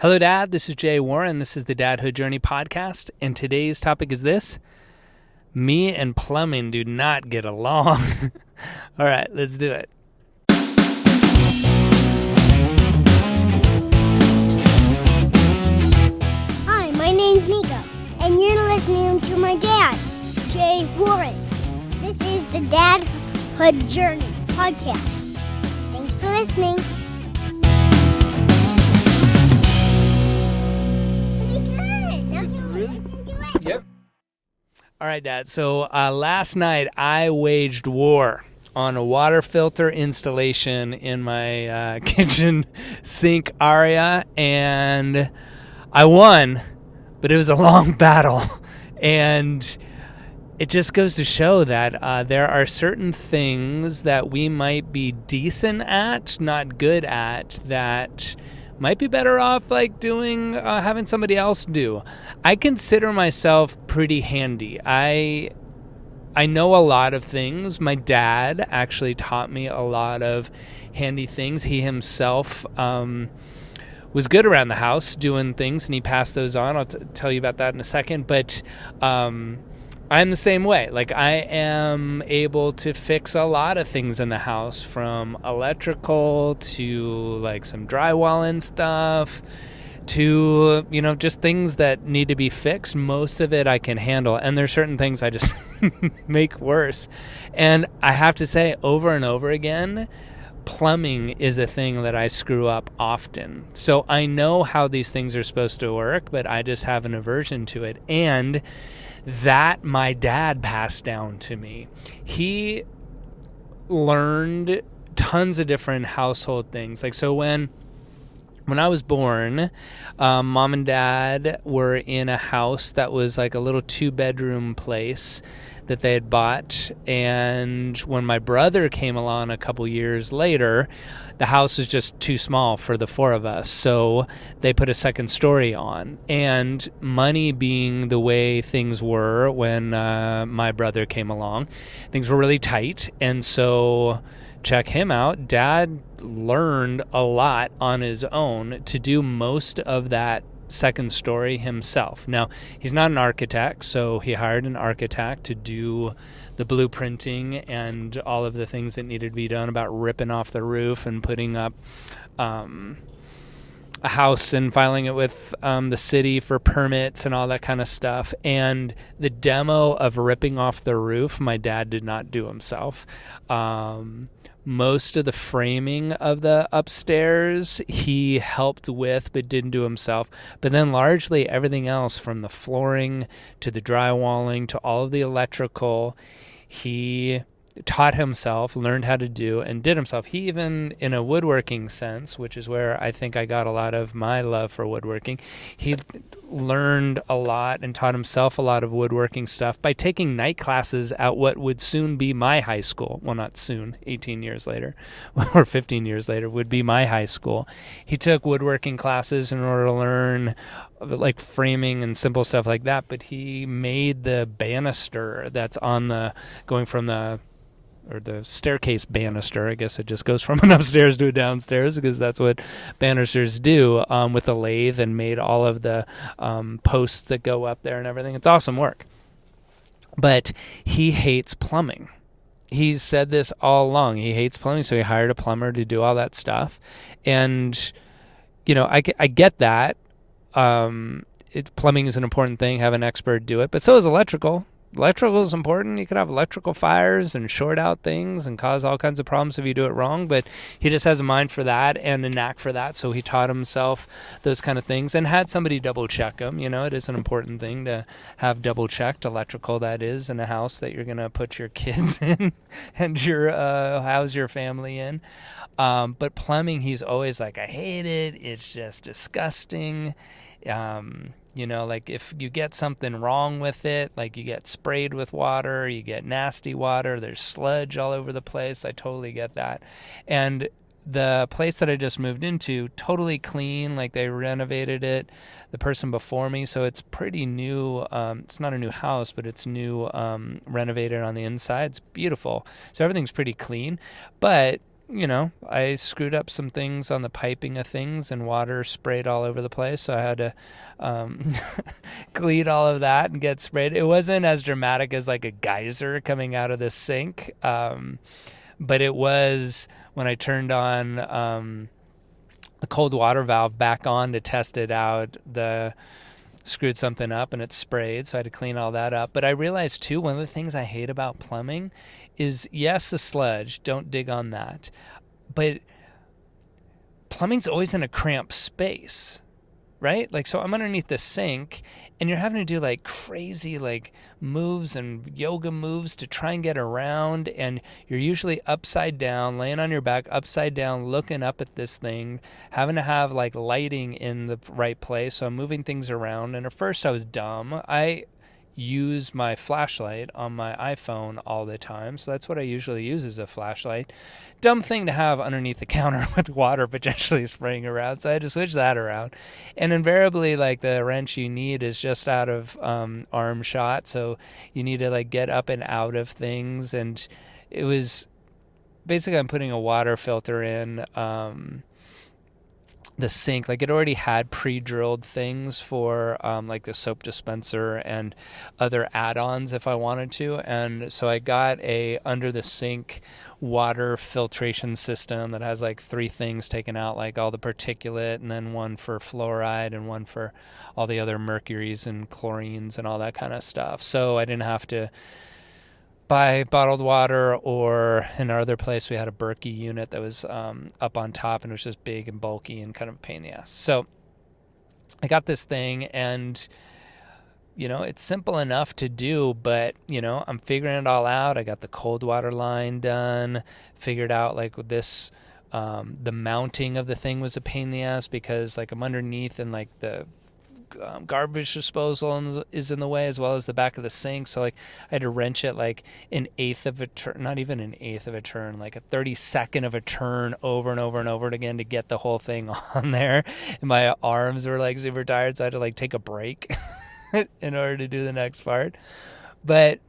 Hello, Dad. This is Jay Warren. This is the Dadhood Journey podcast. And today's topic is this: me and plumbing do not get along. All right, let's do it. Hi, my name's Miko, and you're listening to my dad, Jay Warren. This is the Dadhood Journey podcast. Thanks for listening. Yep. All right, Dad. So last night I waged war on a water filter installation in my kitchen sink area, and I won, but it was a long battle. And it just goes to show that there are certain things that we might be decent at, not good at, that might be better off like doing, having somebody else do. I consider myself pretty handy. I know a lot of things. My dad actually taught me a lot of handy things. He himself was good around the house doing things, and he passed those on. I'll tell you about that in a second. But I'm the same way. Like, I am able to fix a lot of things in the house, from electrical to like some drywall and stuff to, just things that need to be fixed. Most of it I can handle, and there's certain things I just make worse. And I have to say, over and over again, plumbing is a thing that I screw up often. So I know how these things are supposed to work, but I just have an aversion to it. And that my dad passed down to me. He learned tons of different household things. Like, so when I was born, Mom and Dad were in a house that was like a little 2-bedroom place that they had bought. And when my brother came along a couple years later, the house was just too small for the 4 of us. So they put a second story on. And money being the way things were when my brother came along, things were really tight. And so check him out. Dad learned a lot on his own to do most of that second story himself. Now, he's not an architect, so he hired an architect to do the blueprinting and all of the things that needed to be done about ripping off the roof and putting up a house and filing it with the city for permits and all that kind of stuff. And the demo of ripping off the roof, my dad did not do himself. Most of the framing of the upstairs he helped with but didn't do himself. But then largely everything else, from the flooring to the drywalling to all of the electrical, he taught himself, learned how to do, and did himself. He even, in a woodworking sense, which is where I think I got a lot of my love for woodworking, he learned a lot and taught himself a lot of woodworking stuff by taking night classes at what would soon be my high school. Well, not soon, 18 years later, or 15 years later would be my high school. He took woodworking classes in order to learn like framing and simple stuff like that, but he made the banister that's on the, going from the staircase banister. I guess it just goes from an upstairs to a downstairs, because that's what banisters do, with a lathe, and made all of the posts that go up there and everything. It's awesome work. But he hates plumbing. He's said this all along. He hates plumbing, so he hired a plumber to do all that stuff. And, I get that. Plumbing is an important thing. Have an expert do it. But so is electrical. Electrical is important. You could have electrical fires and short out things and cause all kinds of problems if you do it wrong, but he just has a mind for that and a knack for that, so he taught himself those kind of things and had somebody double check him. It is an important thing to have double checked electrical, that is, in a house that you're going to put your kids in and your house your family in. But plumbing, he's always like, I hate it. It's just disgusting. Like if you get something wrong with it, like you get sprayed with water, you get nasty water, there's sludge all over the place. I totally get that. And the place that I just moved into, totally clean, like they renovated it, the person before me, so it's pretty new. It's not a new house, but it's new, renovated on the inside. It's beautiful. So everything's pretty clean. But I screwed up some things on the piping of things and water sprayed all over the place. So I had to clean all of that and get sprayed. It wasn't as dramatic as like a geyser coming out of the sink. But it was when I turned on the cold water valve back on to test it out, screwed something up and it sprayed, so I had to clean all that up. But I realized too, one of the things I hate about plumbing is, yes, the sludge, don't dig on that, but plumbing's always in a cramped space, right? Like, so I'm underneath the sink and you're having to do like crazy like moves and yoga moves to try and get around, and you're usually upside down, laying on your back upside down, looking up at this thing, having to have like lighting in the right place. So I'm moving things around, and at first I was dumb. I use my flashlight on my iPhone all the time, so that's what I usually use as a flashlight. Dumb thing to have underneath the counter with water potentially spraying around, so I had to switch that around. And invariably, like, the wrench you need is just out of arm shot, so you need to like get up and out of things. And it was basically, I'm putting a water filter in the sink. Like, it already had pre-drilled things for like the soap dispenser and other add-ons if I wanted to. And so I got a under the sink water filtration system that has like 3 things taken out, like all the particulate, and then one for fluoride and one for all the other mercuries and chlorines and all that kind of stuff. So I didn't have to buy bottled water, or in our other place we had a Berkey unit that was up on top, and it was just big and bulky and kind of a pain in the ass. So I got this thing, and it's simple enough to do, but I'm figuring it all out. I got the cold water line done, figured out like with this the mounting of the thing was a pain in the ass, because like I'm underneath, and like the garbage disposal is in the way, as well as the back of the sink. So like I had to wrench it like an eighth of a turn, not even an eighth of a turn, like a 32nd of a turn over and over and over again to get the whole thing on there. And my arms were like super tired, so I had to like take a break in order to do the next part. But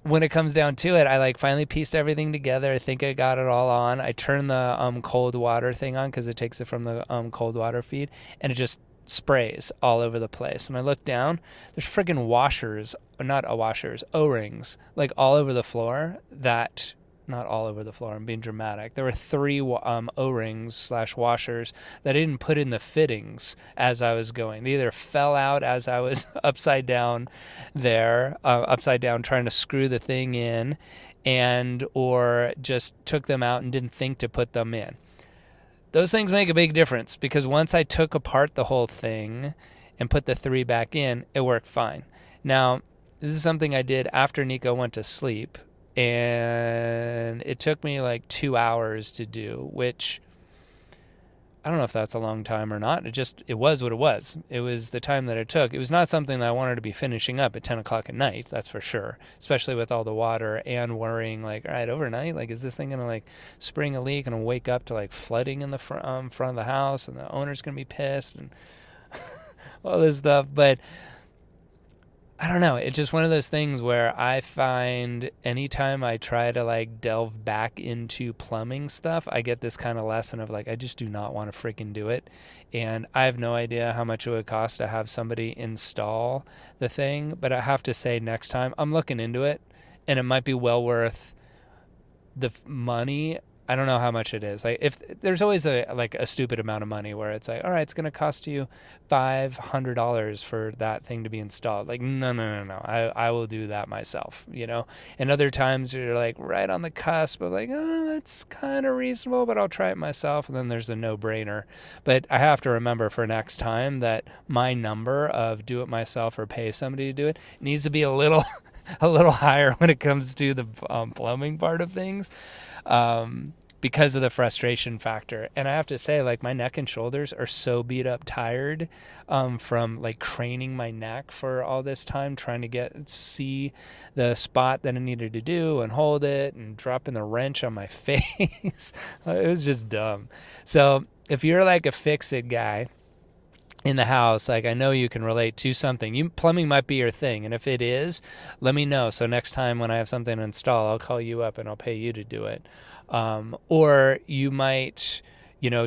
when it comes down to it, I like finally pieced everything together. I think I got it all on. I turned the cold water thing on, because it takes it from the cold water feed, and it just sprays all over the place. And I look down, there's friggin' O-rings, like all over the floor. Not all over the floor, I'm being dramatic. There were 3 O-rings / washers that I didn't put in the fittings as I was going. They either fell out as I was upside down trying to screw the thing in, or just took them out and didn't think to put them in. Those things make a big difference, because once I took apart the whole thing and put the 3 back in, it worked fine. Now, this is something I did after Nico went to sleep, and it took me like 2 hours to do, which I don't know if that's a long time or not. It was what it was. It was the time that it took. It was not something that I wanted to be finishing up at 10 o'clock at night, that's for sure, especially with all the water and worrying, like, all right, overnight, like, is this thing going to, like, spring a leak and wake up to, like, flooding in the front of the house, and the owner's going to be pissed and all this stuff. But I don't know. It's just one of those things where I find anytime I try to like delve back into plumbing stuff, I get this kind of lesson of like, I just do not want to freaking do it. And I have no idea how much it would cost to have somebody install the thing. But I have to say, next time I'm looking into it, and it might be well worth the money. I don't know how much it is. Like, if there's always a stupid amount of money where it's like, all right, it's going to cost you $500 for that thing to be installed. Like, no. I will do that myself, And other times you're like right on the cusp of like, oh, that's kind of reasonable, but I'll try it myself. And then there's a no-brainer. But I have to remember for next time that my number of do it myself or pay somebody to do it needs to be a little higher when it comes to the plumbing part of things. Because of the frustration factor. And I have to say, like, my neck and shoulders are so beat up tired from like craning my neck for all this time, trying to see the spot that I needed to do and hold it, and dropping the wrench on my face. It was just dumb. So if you're like a fix-it guy in the house, like, I know you can relate to something. Plumbing might be your thing, and if it is, let me know. So next time when I have something to install, I'll call you up and I'll pay you to do it. Or you might,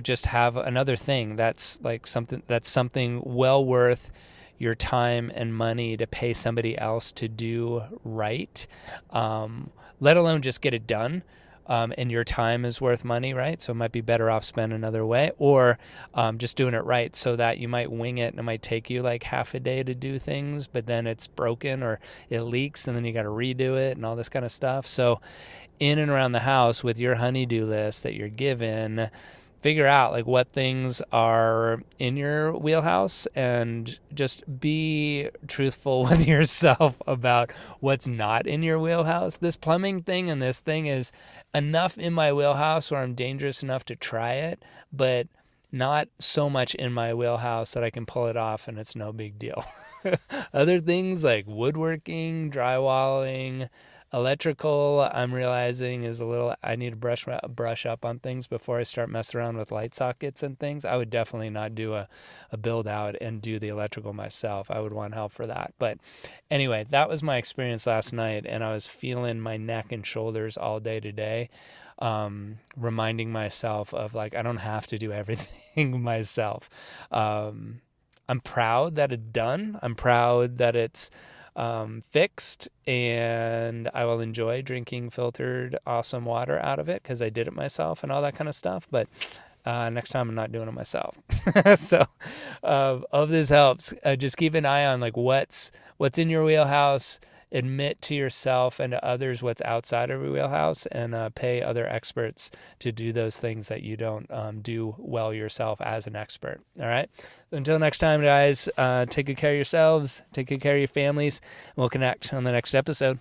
just have another thing that's like something well worth your time and money to pay somebody else to do right, let alone just get it done. And your time is worth money, right? So it might be better off spent another way, or just doing it right, so that you might wing it and it might take you like half a day to do things, but then it's broken or it leaks and then you got to redo it and all this kind of stuff. So in and around the house with your honey-do list that you're given, figure out like what things are in your wheelhouse and just be truthful with yourself about what's not in your wheelhouse. This plumbing thing and this thing is enough in my wheelhouse where I'm dangerous enough to try it, but not so much in my wheelhouse that I can pull it off and it's no big deal. Other things like woodworking, drywalling, electrical, I'm realizing is I need to brush up on things before I start messing around with light sockets and things. I would definitely not do a build out and do the electrical myself. I would want help for that. But anyway, that was my experience last night, and I was feeling my neck and shoulders all day today, reminding myself of like, I don't have to do everything myself. I'm proud that it's done. I'm proud that it's fixed, and I will enjoy drinking filtered awesome water out of it because I did it myself and all that kind of stuff. But next time I'm not doing it myself. So hope this helps. Just keep an eye on like what's in your wheelhouse. Admit to yourself and to others what's outside of your wheelhouse, and pay other experts to do those things that you don't do well yourself as an expert. All right. Until next time, guys, take good care of yourselves, take good care of your families, and we'll connect on the next episode.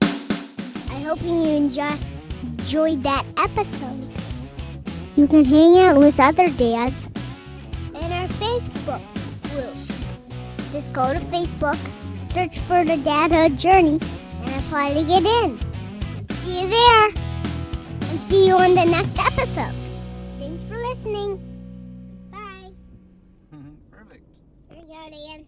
I hope you enjoyed that episode. You can hang out with other dads in our Facebook group. Just go to Facebook, search for the Dadhood Journey, and apply to get in. See you there, and see you on the next episode. Thanks for listening. Bye. Perfect. Here we go, Dan.